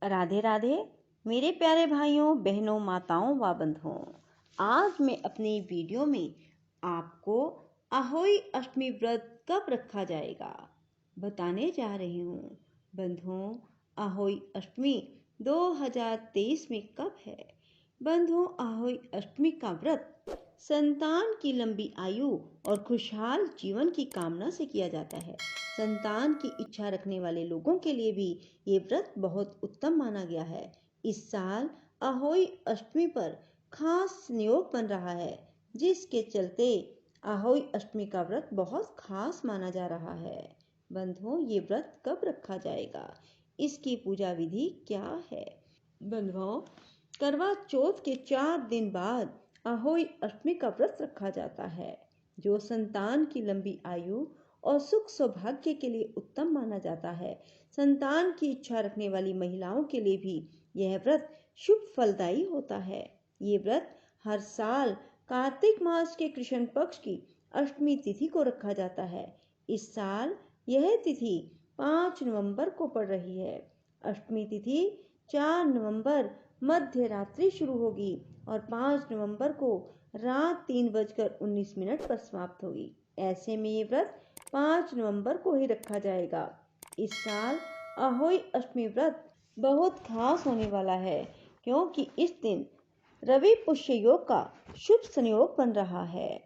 राधे राधे मेरे प्यारे भाइयों बहनों माताओं व बंधुओं। आज मैं अपनी वीडियो में आपको अहोई अष्टमी व्रत कब रखा जाएगा बताने जा रही हूँ। बंधुओं, अहोई अष्टमी 2023 में कब है? बंधुओं, अहोई अष्टमी का व्रत संतान की लंबी आयु और खुशहाल जीवन की कामना से किया जाता है। संतान की इच्छा रखने वाले लोगों के लिए भी ये व्रत बहुत उत्तम माना गया है। इस साल अहोई अष्टमी पर खास संयोग बन रहा है, जिसके चलते अहोई अष्टमी का व्रत बहुत खास माना जा रहा है। बंधुओं, ये व्रत कब रखा जाएगा? इसकी पूजा विधि क्या है? बंधुओं, करवा चौथ के 4 दिन बाद अहोई अष्टमी का व्रत रखा जाता है, जो संतान की लंबी आयु और सुख सौभाग्य के लिए उत्तम माना जाता है। संतान की इच्छा रखने वाली महिलाओं के लिए भी यह व्रत शुभ फलदायी होता है। ये व्रत हर साल कार्तिक मास के कृष्ण पक्ष की अष्टमी तिथि को रखा जाता है। इस साल यह तिथि 5 नवंबर को पड़ रही है। अष्टमी तिथि 4 नवंबर मध्य रात्रि शुरू होगी और 5 नवंबर को रात 3:19 पर समाप्त होगी। ऐसे में ये व्रत 5 नवंबर को ही रखा जाएगा। इस साल अहोई अष्टमी व्रत बहुत खास होने वाला है, क्योंकि इस दिन रवि पुष्य योग का शुभ संयोग बन रहा है।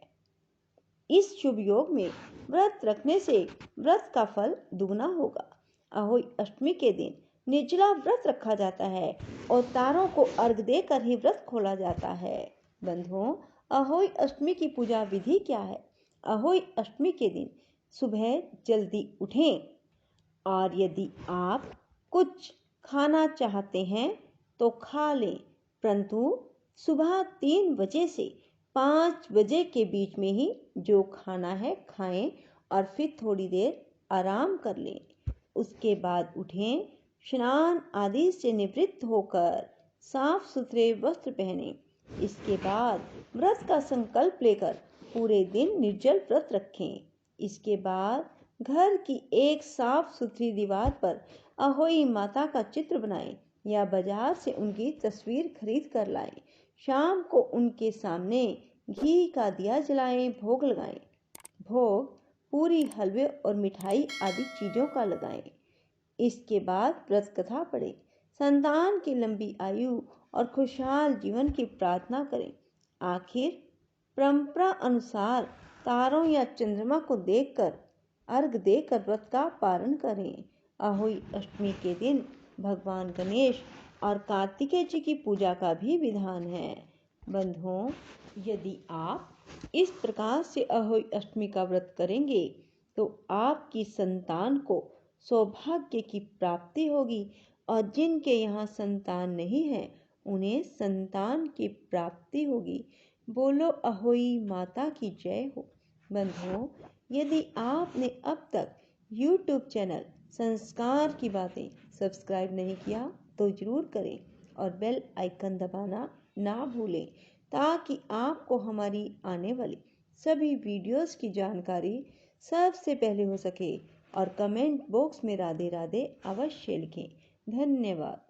इस शुभ योग में व्रत रखने से व्रत का फल दुगना होगा। अहोई अष्टमी के दिन निर्जला व्रत रखा जाता है और तारों को अर्घ देकर ही व्रत खोला जाता है। बंधुओं, अहोई अष्टमी की पूजा विधि क्या है? अहोई अष्टमी के दिन सुबह जल्दी उठें और यदि आप कुछ खाना चाहते हैं तो खा लें, परंतु सुबह 3 बजे से 5 बजे के बीच में ही जो खाना है खाएं और फिर थोड़ी देर आराम कर लें। उसके बाद उठें, स्नान आदि से निवृत्त होकर साफ सुथरे वस्त्र पहनें। इसके बाद व्रत का संकल्प लेकर पूरे दिन निर्जल व्रत रखें। इसके बाद घर की एक साफ सुथरी दीवार पर अहोई माता का चित्र बनाएं या बाजार से उनकी तस्वीर खरीद कर लाएं। शाम को उनके सामने घी का दिया जलाएं, भोग लगाएं। भोग पूरी, हलवे और मिठाई आदि चीजों का लगाएं। इसके बाद व्रत कथा पढ़ें, संतान की लंबी आयु और खुशहाल जीवन की प्रार्थना करें। आखिर परंपरा अनुसार तारों या चंद्रमा को देखकर अर्घ देकर व्रत का पारण करें। अहोई अष्टमी के दिन भगवान गणेश और कार्तिकेय जी की पूजा का भी विधान है। बंधुओं, यदि आप इस प्रकार से अहोई अष्टमी का व्रत करेंगे तो आपकी संतान को सौभाग्य की प्राप्ति होगी और जिनके यहाँ संतान नहीं है उन्हें संतान की प्राप्ति होगी। बोलो अहोई माता की जय हो। बंधुओं, यदि आपने अब तक YouTube चैनल संस्कार की बातें सब्सक्राइब नहीं किया तो जरूर करें और बेल आइकन दबाना ना भूलें, ताकि आपको हमारी आने वाली सभी वीडियोस की जानकारी सबसे पहले हो सके। और कमेंट बॉक्स में राधे राधे अवश्य लिखें। धन्यवाद।